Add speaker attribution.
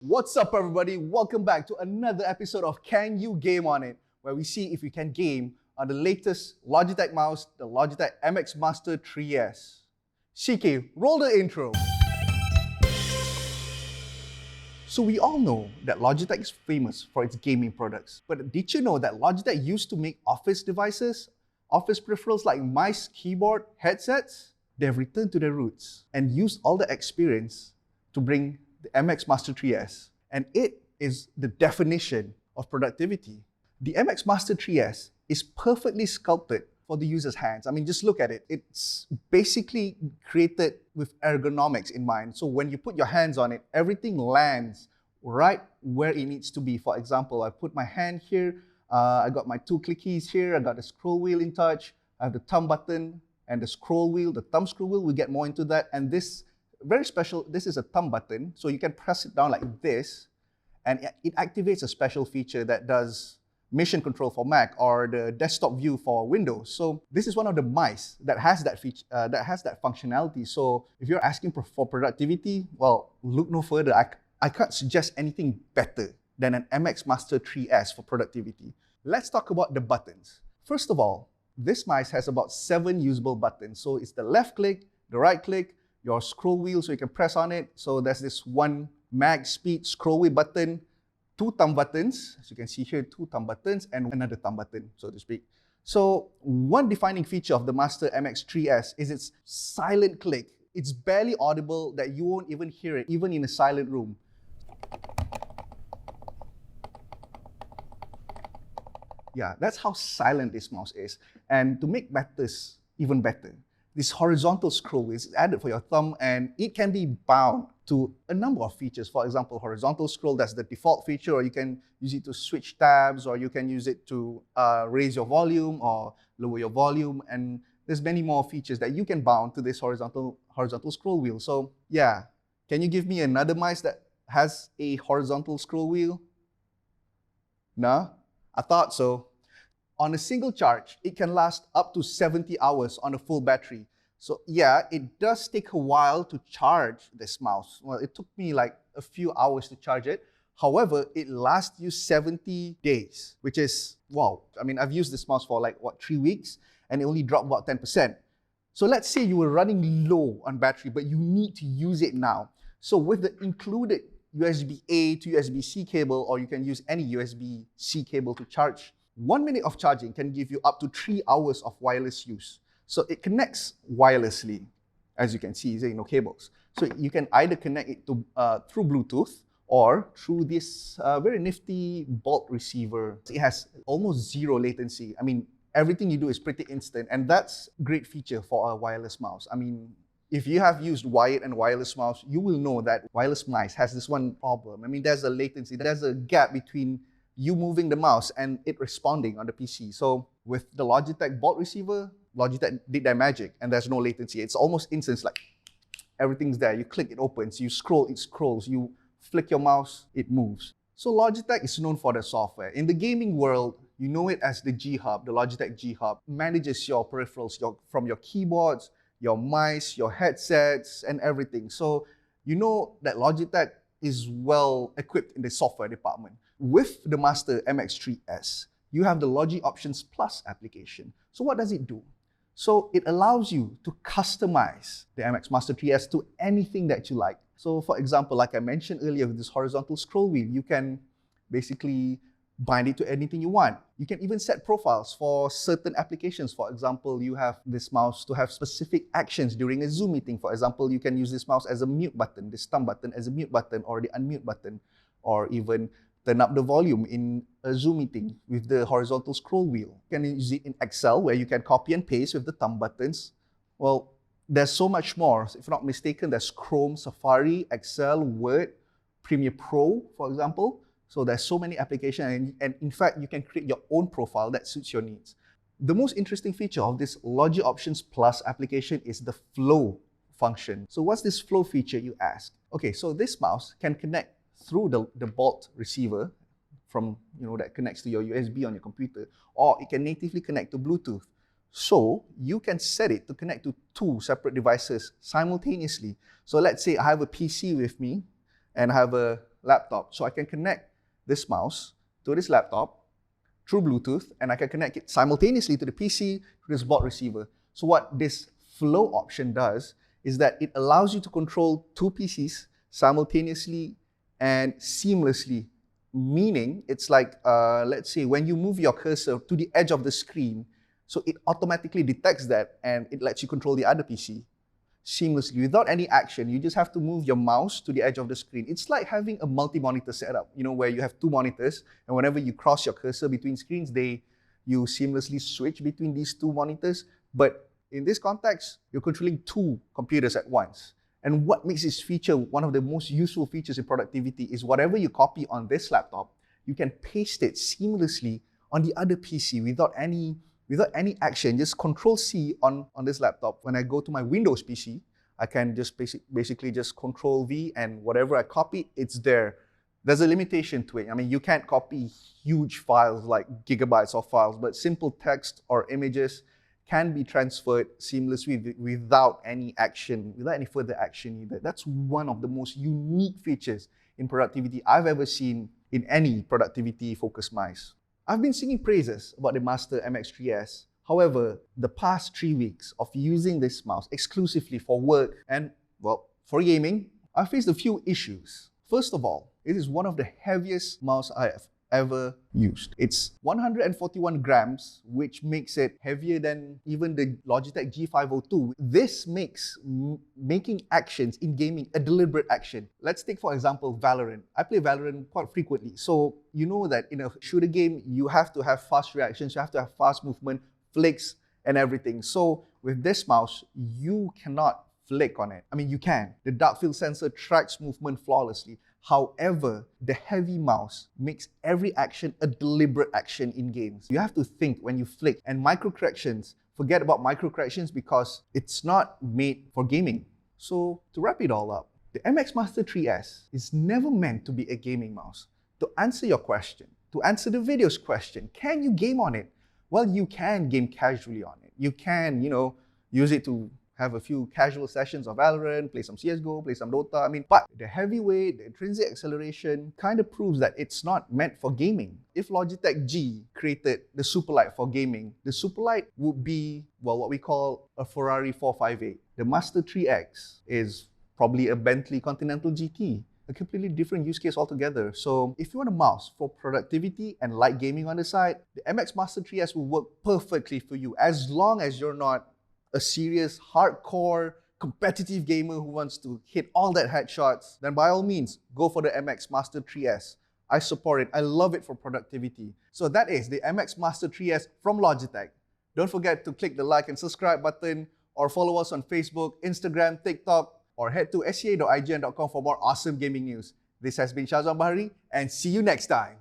Speaker 1: What's up, everybody? Welcome back to another episode of Can You Game On It, where we see if you can game on the latest Logitech mouse, the Logitech MX Master 3S. CK, roll the intro. So we all know that Logitech is famous for its gaming products, but did you know that Logitech used to make office devices, office peripherals like mice, keyboard, headsets? They've returned to their roots and used all the experience to bring the MX Master 3S, and it is the definition of productivity. The MX Master 3S is perfectly sculpted for the user's hands. I mean, just look at it. It's basically created with ergonomics in mind. So when you put your hands on it, everything lands right where it needs to be. For example, I put my hand here, I got my two clickies here, I got the scroll wheel in touch, I have the thumb button and the scroll wheel, the thumb scroll wheel, we'll get more into that. And this very special, this is a thumb button, so you can press it down like this, and it activates a special feature that does mission control for Mac or the desktop view for Windows. So this is one of the mice that has that feature, that has that functionality. So if you're asking for productivity, well, look no further. I can't suggest anything better than an MX Master 3S for productivity. Let's talk about the buttons. First of all, this mice has about 7 usable buttons. So it's the left click, the right click, your scroll wheel so you can press on it. So there's this one mag speed scroll wheel button, 2 thumb buttons, as you can see here, 2 thumb buttons and another thumb button, so to speak. So one defining feature of the Master MX 3S is its silent click. It's barely audible that you won't even hear it, even in a silent room. Yeah, that's how silent this mouse is. And to make matters even better, this horizontal scroll is added for your thumb, and it can be bound to a number of features. For example, horizontal scroll, that's the default feature, or you can use it to switch tabs, or you can use it to raise your volume or lower your volume. And there's many more features that you can bound to this horizontal scroll wheel. So yeah, can you give me another mice that has a horizontal scroll wheel? No? I thought so. On a single charge, it can last up to 70 hours on a full battery. So yeah, it does take a while to charge this mouse. Well, it took me like a few hours to charge it. However, it lasts you 70 days, which is, wow. I mean, I've used this mouse for like, 3 weeks, and it only dropped about 10%. So let's say you were running low on battery, but you need to use it now. So with the included USB-A to USB-C cable, or you can use any USB-C cable to charge, 1 minute of charging can give you up to 3 hours of wireless use. So it connects wirelessly, as you can see, there are no cables. So you can either connect it to, through Bluetooth or through this very nifty bolt receiver. It has almost 0 latency. I mean, everything you do is pretty instant, and that's a great feature for a wireless mouse. I mean, if you have used wired and wireless mouse, you will know that wireless mice has this one problem. I mean, there's a latency, there's a gap between you moving the mouse and it responding on the PC. So with the Logitech bolt receiver, Logitech did their magic, and there's no latency. It's almost instant, like everything's there. You click, it opens. You scroll, it scrolls. You flick your mouse, it moves. So Logitech is known for their software. In the gaming world, you know it as the G Hub, the Logitech G Hub. Manages your peripherals, from your keyboards, your mice, your headsets, and everything. So you know that Logitech is well equipped in the software department. With the Master MX3S, you have the Logi Options Plus application. So what does it do? So it allows you to customize the MX Master 3S to anything that you like. So for example, like I mentioned earlier with this horizontal scroll wheel, you can basically bind it to anything you want. You can even set profiles for certain applications. For example, you have this mouse to have specific actions during a Zoom meeting. For example, you can use this mouse as a mute button, this thumb button as a mute button, or the unmute button, or even turn up the volume in a Zoom meeting with the horizontal scroll wheel. You can use it in Excel, where you can copy and paste with the thumb buttons. Well, there's so much more. If I'm not mistaken, there's Chrome, Safari, Excel, Word, Premiere Pro, for example. So there's so many applications, and in fact, you can create your own profile that suits your needs. The most interesting feature of this Logi Options Plus application is the flow function. So what's this flow feature, you ask? Okay, so this mouse can connect through the bolt receiver from, that connects to your USB on your computer, or it can natively connect to Bluetooth. So you can set it to connect to 2 separate devices simultaneously. So let's say I have a PC with me, and I have a laptop. So I can connect this mouse to this laptop through Bluetooth, and I can connect it simultaneously to the PC through this board receiver. So what this flow option does is that it allows you to control two PCs simultaneously and seamlessly, meaning it's like, let's say when you move your cursor to the edge of the screen, so it automatically detects that and it lets you control the other PC seamlessly without any action. You just have to move your mouse to the edge of the screen. It's like having a multi-monitor setup, where you have two monitors, and whenever you cross your cursor between screens, you seamlessly switch between these two monitors. But in this context, you're controlling two computers at once. And what makes this feature one of the most useful features in productivity is whatever you copy on this laptop, you can paste it seamlessly on the other PC without any action. Just Control-C on this laptop. When I go to my Windows PC, I can just basically just Control-V, and whatever I copy, it's there. There's a limitation to it. I mean, you can't copy huge files like gigabytes of files, but simple text or images can be transferred seamlessly without any action, without any further action either. That's one of the most unique features in productivity I've ever seen in any productivity-focused mice. I've been singing praises about the Master MX3S. However, the past 3 weeks of using this mouse exclusively for work and, well, for gaming, I faced a few issues. First of all, it is one of the heaviest mouse I have ever used. It's 141 grams, which makes it heavier than even the Logitech G502. This makes making actions in gaming a deliberate action. Let's take, for example, Valorant. I play Valorant quite frequently. So you know that in a shooter game, you have to have fast reactions, you have to have fast movement, flicks, and everything. So with this mouse, you cannot flick on it. I mean, you can. The dark field sensor tracks movement flawlessly. However, the heavy mouse makes every action a deliberate action in games. You have to think when you flick, and micro corrections, forget about micro corrections because it's not made for gaming. So to wrap it all up, the MX Master 3S is never meant to be a gaming mouse. To answer your question, to answer the video's question, can you game on it? Well, you can game casually on it. You can, use it to have a few casual sessions of Valorant, play some CSGO, play some Dota. I mean, but the heavyweight, the intrinsic acceleration kind of proves that it's not meant for gaming. If Logitech G created the Superlight for gaming, the Superlight would be, well, what we call a Ferrari 458. The Master 3X is probably a Bentley Continental GT. A completely different use case altogether. So if you want a mouse for productivity and light gaming on the side, the MX Master 3S will work perfectly for you as long as you're not a serious, hardcore, competitive gamer who wants to hit all that headshots, then by all means, go for the MX Master 3S. I support it. I love it for productivity. So that is the MX Master 3S from Logitech. Don't forget to click the like and subscribe button, or follow us on Facebook, Instagram, TikTok, or head to sca.ign.com for more awesome gaming news. This has been Shazwan Bahari, and see you next time.